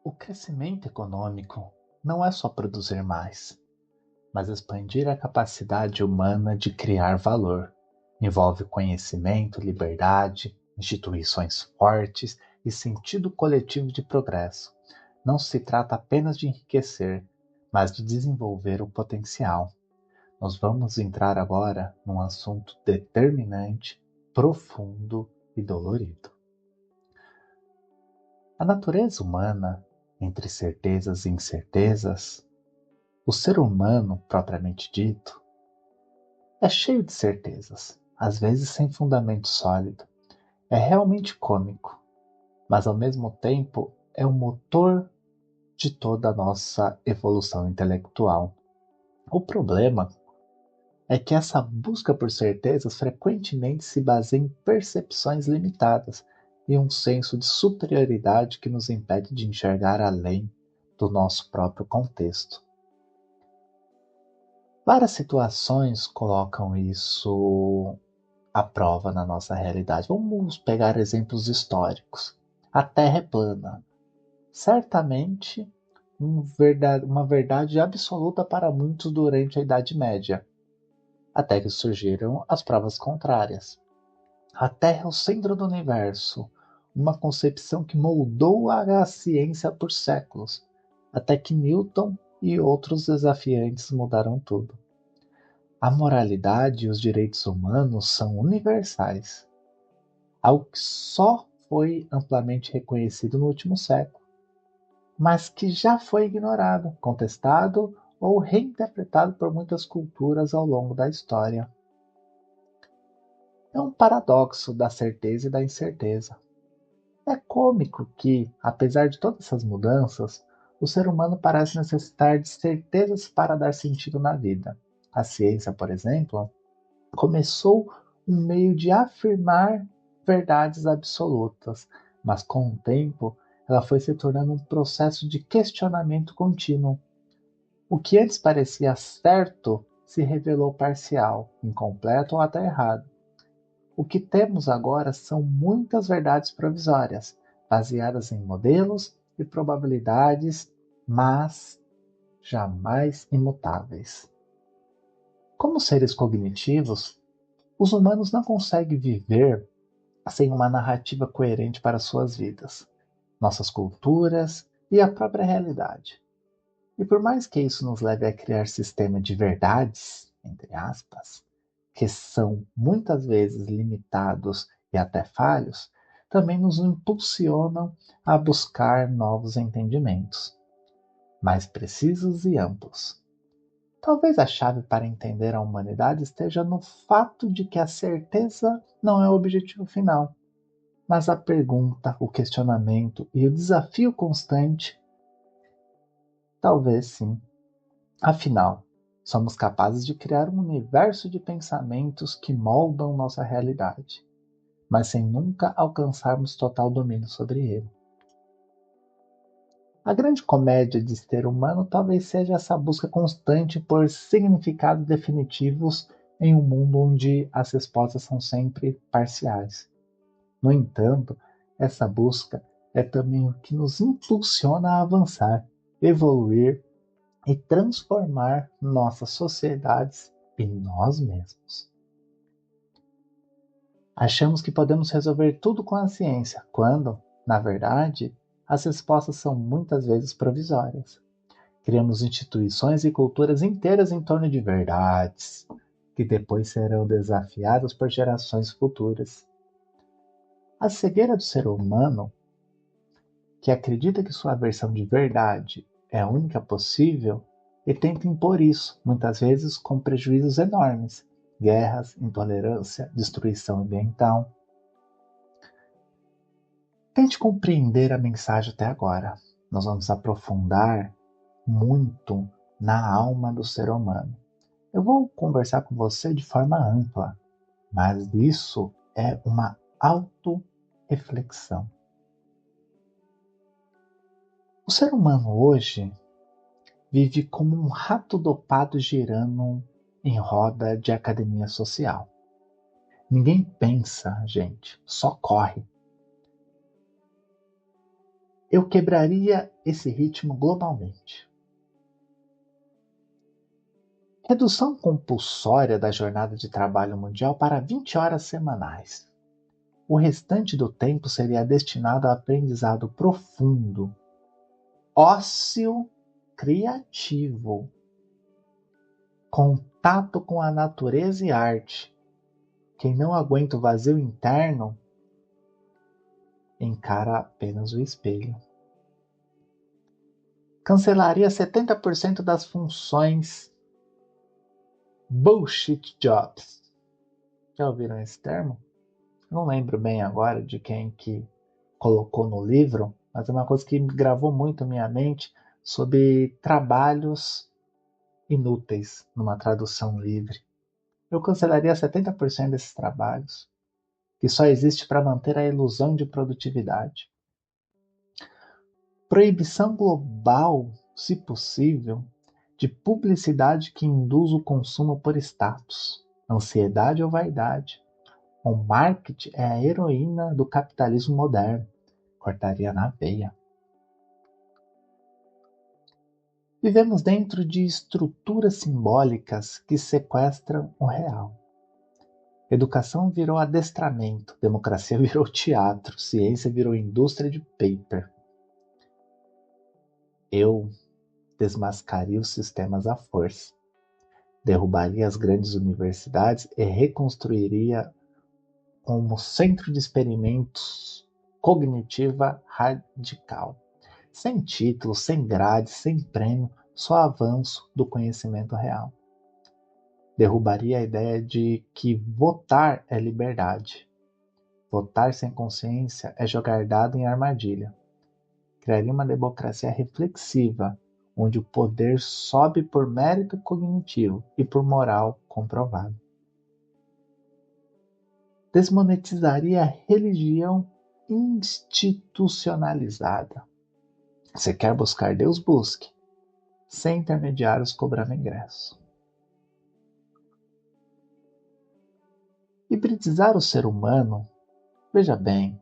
O crescimento econômico não é só produzir mais, mas expandir a capacidade humana de criar valor. Envolve conhecimento, liberdade, instituições fortes e sentido coletivo de progresso. Não se trata apenas de enriquecer, mas de desenvolver o potencial. Nós vamos entrar agora num assunto determinante, profundo e dolorido. A natureza humana, entre certezas e incertezas, o ser humano, propriamente dito, é cheio de certezas, às vezes sem fundamento sólido. É realmente cômico, mas ao mesmo tempo é o motor de toda a nossa evolução intelectual. O problema é que essa busca por certezas frequentemente se baseia em percepções limitadas e um senso de superioridade que nos impede de enxergar além do nosso próprio contexto. Várias situações colocam isso à prova na nossa realidade. Vamos pegar exemplos históricos. A Terra é plana. Certamente uma verdade absoluta para muitos durante a Idade Média, até que surgiram as provas contrárias. A Terra é o centro do universo, uma concepção que moldou a ciência por séculos, até que Newton e outros desafiantes mudaram tudo. A moralidade e os direitos humanos são universais, algo que só foi amplamente reconhecido no último século, mas que já foi ignorado, contestado ou reinterpretado por muitas culturas ao longo da história. É um paradoxo da certeza e da incerteza. É cômico que, apesar de todas essas mudanças, o ser humano parece necessitar de certezas para dar sentido na vida. A ciência, por exemplo, começou um meio de afirmar verdades absolutas, mas com o tempo ela foi se tornando um processo de questionamento contínuo. O que antes parecia certo se revelou parcial, incompleto ou até errado. O que temos agora são muitas verdades provisórias, baseadas em modelos e probabilidades, mas jamais imutáveis. Como seres cognitivos, os humanos não conseguem viver sem uma narrativa coerente para suas vidas, nossas culturas e a própria realidade. E por mais que isso nos leve a criar sistemas de verdades, entre aspas, que são muitas vezes limitados e até falhos, também nos impulsionam a buscar novos entendimentos, mais precisos e amplos. Talvez a chave para entender a humanidade esteja no fato de que a certeza não é o objetivo final, mas a pergunta, o questionamento e o desafio constante, talvez sim. Afinal, somos capazes de criar um universo de pensamentos que moldam nossa realidade, mas sem nunca alcançarmos total domínio sobre ele. A grande comédia de ser humano talvez seja essa busca constante por significados definitivos em um mundo onde as respostas são sempre parciais. No entanto, essa busca é também o que nos impulsiona a avançar, evoluir e transformar nossas sociedades e nós mesmos. Achamos que podemos resolver tudo com a ciência, quando, na verdade, as respostas são muitas vezes provisórias. Criamos instituições e culturas inteiras em torno de verdades, que depois serão desafiadas por gerações futuras. A cegueira do ser humano, que acredita que sua versão de verdade é a única possível, e tenta impor isso, muitas vezes com prejuízos enormes: guerras, intolerância, destruição ambiental. Tente compreender a mensagem até agora. Nós vamos aprofundar muito na alma do ser humano. Eu vou conversar com você de forma ampla, mas isso é uma auto-reflexão. O ser humano hoje vive como um rato dopado girando em roda de academia social. Ninguém pensa, gente, só corre. Eu quebraria esse ritmo globalmente. Redução compulsória da jornada de trabalho mundial para 20 horas semanais. O restante do tempo seria destinado a aprendizado profundo, ócio criativo, contato com a natureza e arte. Quem não aguenta o vazio interno encara apenas o espelho. Cancelaria 70% das funções bullshit jobs. Já ouviram esse termo? Não lembro bem agora de quem que colocou no livro, mas é uma coisa que gravou muito minha mente sobre trabalhos inúteis numa tradução livre. Eu cancelaria 70% desses trabalhos, que só existe para manter a ilusão de produtividade. Proibição global, se possível, de publicidade que induz o consumo por status, ansiedade ou vaidade. O marketing é a heroína do capitalismo moderno. Cortaria na veia. Vivemos dentro de estruturas simbólicas que sequestram o real. Educação virou adestramento, democracia virou teatro, ciência virou indústria de paper. Eu desmascaria os sistemas à força, derrubaria as grandes universidades e reconstruiria como centro de experimentos cognitiva radical. Sem título, sem grade, sem prêmio, só avanço do conhecimento real. Derrubaria a ideia de que votar é liberdade. Votar sem consciência é jogar dado em armadilha. Criaria uma democracia reflexiva, onde o poder sobe por mérito cognitivo e por moral comprovada. Desmonetizaria a religião institucionalizada. Você quer buscar Deus? Busque, sem intermediários cobrando ingresso. Hibridizar o ser humano, veja bem,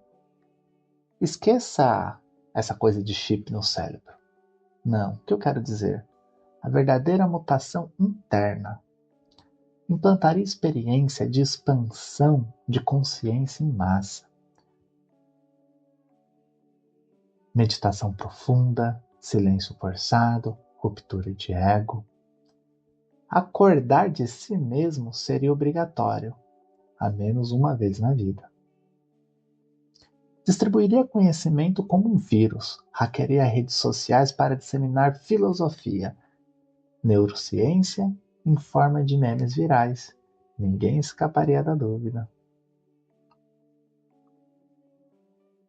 esqueça essa coisa de chip no cérebro. Não, o que eu quero dizer? A verdadeira mutação interna. Implantaria experiência de expansão de consciência em massa. Meditação profunda, silêncio forçado, ruptura de ego. Acordar de si mesmo seria obrigatório, a menos uma vez na vida. Distribuiria conhecimento como um vírus, hackearia redes sociais para disseminar filosofia, neurociência em forma de memes virais. Ninguém escaparia da dúvida.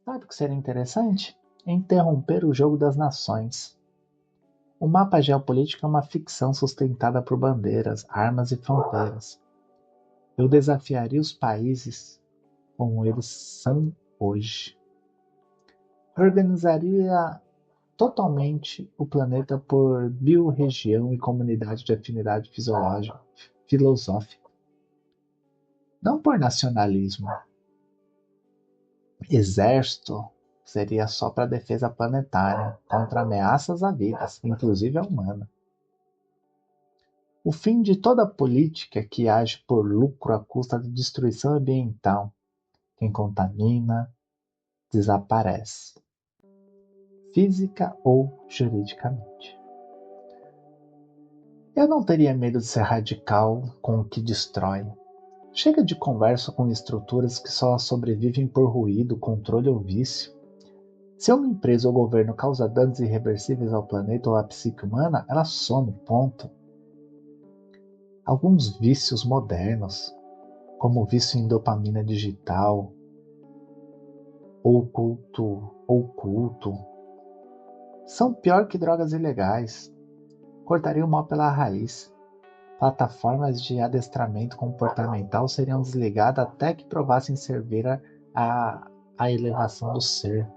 Sabe o que seria interessante? Interromper o jogo das nações. O mapa geopolítico é uma ficção sustentada por bandeiras, armas e fronteiras. Eu desafiaria os países como eles são hoje. Organizaria totalmente o planeta por biorregião e comunidade de afinidade filosófica. Não por nacionalismo. Exército seria só para defesa planetária, contra ameaças à vida, inclusive a humana. O fim de toda política que age por lucro à custa da destruição ambiental. Quem contamina, desaparece, física ou juridicamente. Eu não teria medo de ser radical com o que destrói. Chega de conversa com estruturas que só sobrevivem por ruído, controle ou vício. Se uma empresa ou governo causa danos irreversíveis ao planeta ou à psique humana, ela some, ponto. Alguns vícios modernos, como o vício em dopamina digital, ou culto, são pior que drogas ilegais. Cortaria o mal pela raiz. Plataformas de adestramento comportamental seriam desligadas até que provassem servir a elevação do ser.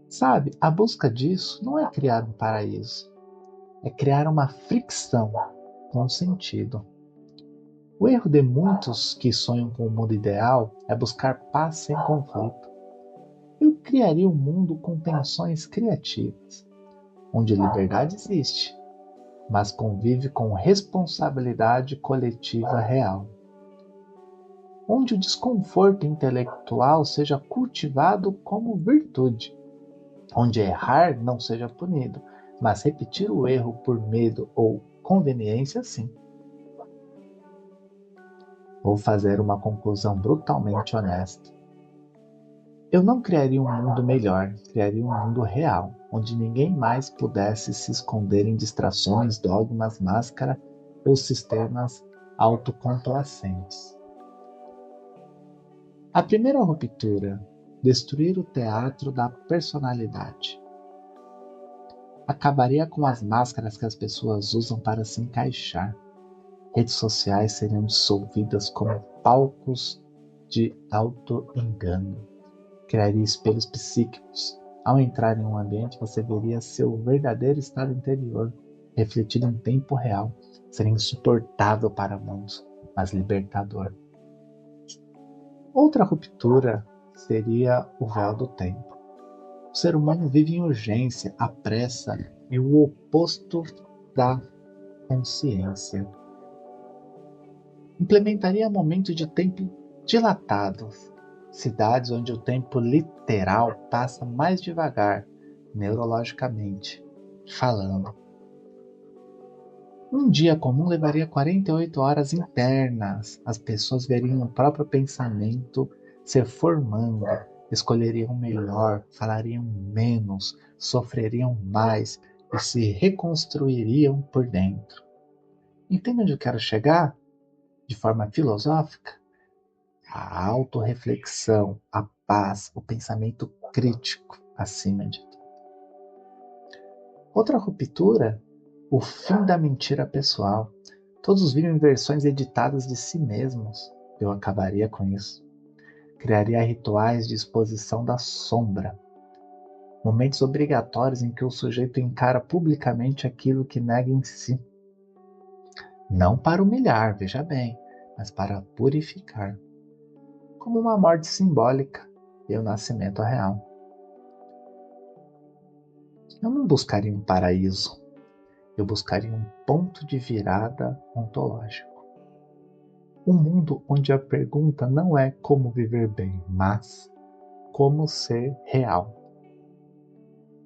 Sabe, a busca disso não é criar um paraíso, é criar uma fricção com sentido. O erro de muitos que sonham com o mundo ideal é buscar paz sem conflito. Eu criaria um mundo com tensões criativas, onde liberdade existe, mas convive com responsabilidade coletiva real, onde o desconforto intelectual seja cultivado como virtude, onde errar não seja punido, mas repetir o erro por medo ou conveniência, sim. Vou fazer uma conclusão brutalmente honesta. Eu não criaria um mundo melhor, criaria um mundo real, onde ninguém mais pudesse se esconder em distrações, dogmas, máscara ou sistemas autocomplacentes. A primeira ruptura: destruir o teatro da personalidade. Acabaria com as máscaras que as pessoas usam para se encaixar. Redes sociais seriam dissolvidas como palcos de auto-engano. Criaria espelhos psíquicos. Ao entrar em um ambiente, você veria seu verdadeiro estado interior, refletido em tempo real. Seria insuportável para muitos, mas libertador. Outra ruptura seria o véu do tempo. O ser humano vive em urgência, a pressa e o oposto da consciência. Implementaria momentos de tempo dilatados, cidades onde o tempo literal passa mais devagar, neurologicamente falando. Um dia comum levaria 48 horas internas. As pessoas veriam o próprio pensamento se formando, escolheriam melhor, falariam menos, sofreriam mais e se reconstruiriam por dentro. Entende onde eu quero chegar? De forma filosófica? A autorreflexão, a paz, o pensamento crítico acima de tudo. Outra ruptura: o fim da mentira pessoal. Todos vivem versões editadas de si mesmos. Eu acabaria com isso. Criaria rituais de exposição da sombra. Momentos obrigatórios em que o sujeito encara publicamente aquilo que nega em si. Não para humilhar, veja bem, mas para purificar. Como uma morte simbólica e o nascimento real. Eu não buscaria um paraíso. Eu buscaria um ponto de virada ontológico. Um mundo onde a pergunta não é como viver bem, mas como ser real.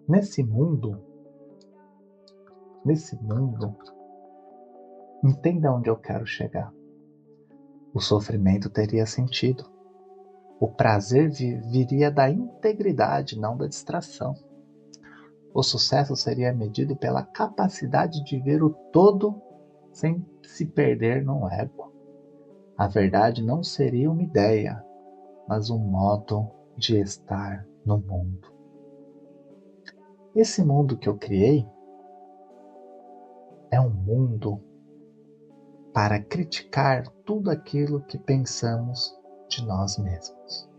Nesse mundo, entenda onde eu quero chegar. O sofrimento teria sentido. O prazer viria da integridade, não da distração. O sucesso seria medido pela capacidade de ver o todo sem se perder no ego. A verdade não seria uma ideia, mas um modo de estar no mundo. Esse mundo que eu criei é um mundo para criticar tudo aquilo que pensamos de nós mesmos.